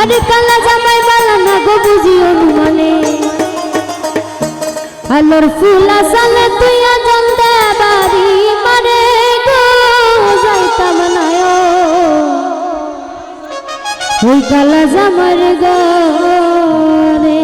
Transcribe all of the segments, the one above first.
আরে কালা জামাই বালা না গো বুঝি অনুমানে আলোর ফুলা সালে তুই আজল দে বাড়ি মারে গো যাইতাম না ওই কালা জামার ঘরে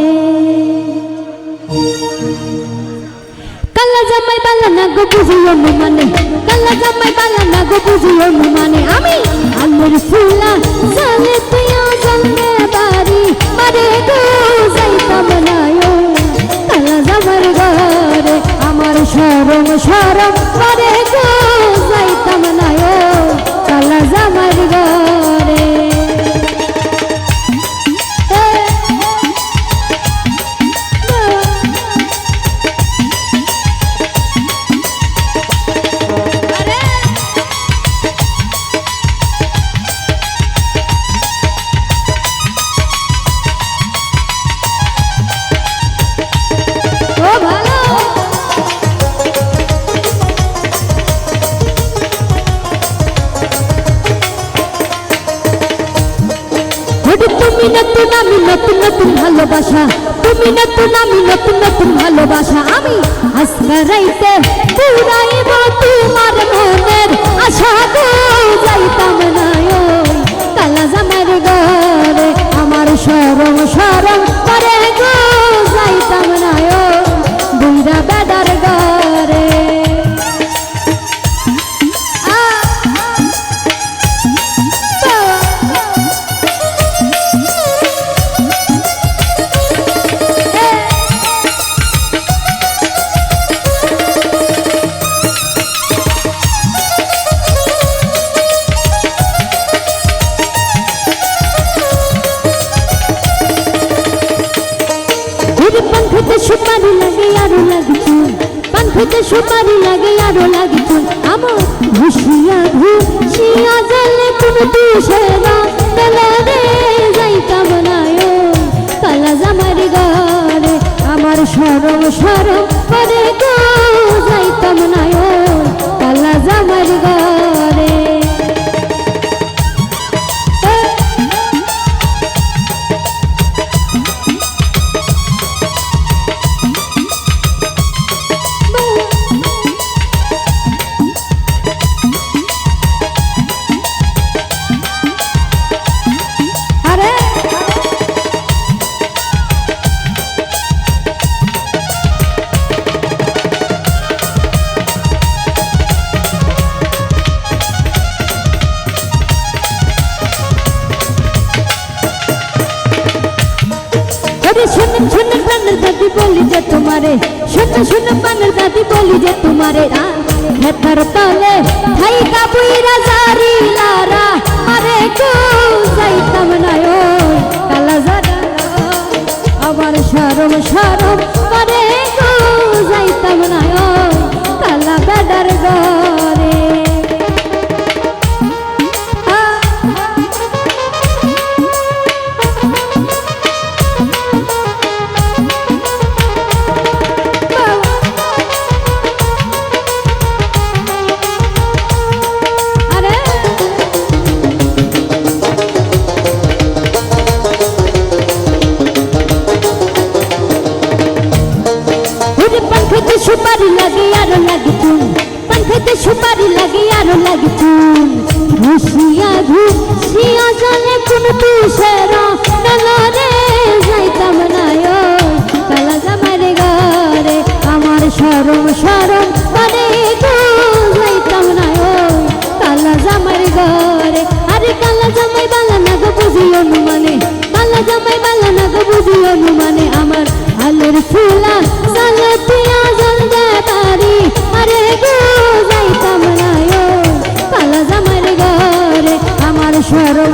কালা জামাই বালা না গো বুঝি অনুমানে কালা জামাই বালা না গো বুঝি অনুমানে আমি আলোর ফুলা সালে তুই আজল দে বাড়ি মারে গো যাইতাম না কালা জামার ঘরে আমার শরম শরম করে গো যাইতাম না কালা জামার ঘরে তুমি নতুন আমি নতুন নতুন ভালোবাসা তুমি নতুন আমি নতুন নতুন ভালোবাসা আমি আজকে রাইতে পুরাইব তোমার মনের আশা গো যাইতাম না ওই কালা জামার ঘরে আমার শরম শরম করে গো যাইতাম না ওই বুইরা বেদার ঘরে পানখেতে সুপারি লাগে আরো লাগে চুল পানখেতে সুপারি লাগে আরো লাগে চুল আমার ঘুষিয়া ঘুষিয়া জলে কোন তুষেরা বেলা রে যাইতাম না কালা জামার ঘরে আমার শরম শরম করে গো যাইতাম না কালা জামার ঘরে শুনুন শুনুন প্রাণের দাদি বলি যে তোমারে শুনুন শুনুন প্রাণের দাদি বলি যে তোমারে হেতার তলে ঠাই কাবুইরা জারি লারা আরে গো যাইতাম না ওই কালা জারা আমার শরম শরম করে গো যাইতাম না ওই কালা বেদার ঘরে পানখেতে সুপারি লাগে আরো লাগে চুল পানখেতে সুপারি লাগে আরো লাগে চুল ঘুষিয়া ঘুষিয়া জলে কোন তুষেরা বেলা রে যাইতাম না কালা জামার ঘরে আমার শরম শরম করে গো যাইতাম না কালা জামার ঘরে আরে কালা জামাই বালা না গো বুঝি অনুমানে কালা জামাই বালা না গো বুঝি অনুমানে আমার আলোর ফুলা সালে তুই আজল দে বাড়ি আরে গো যাইতাম না কালা জামার ঘরে আমার শরম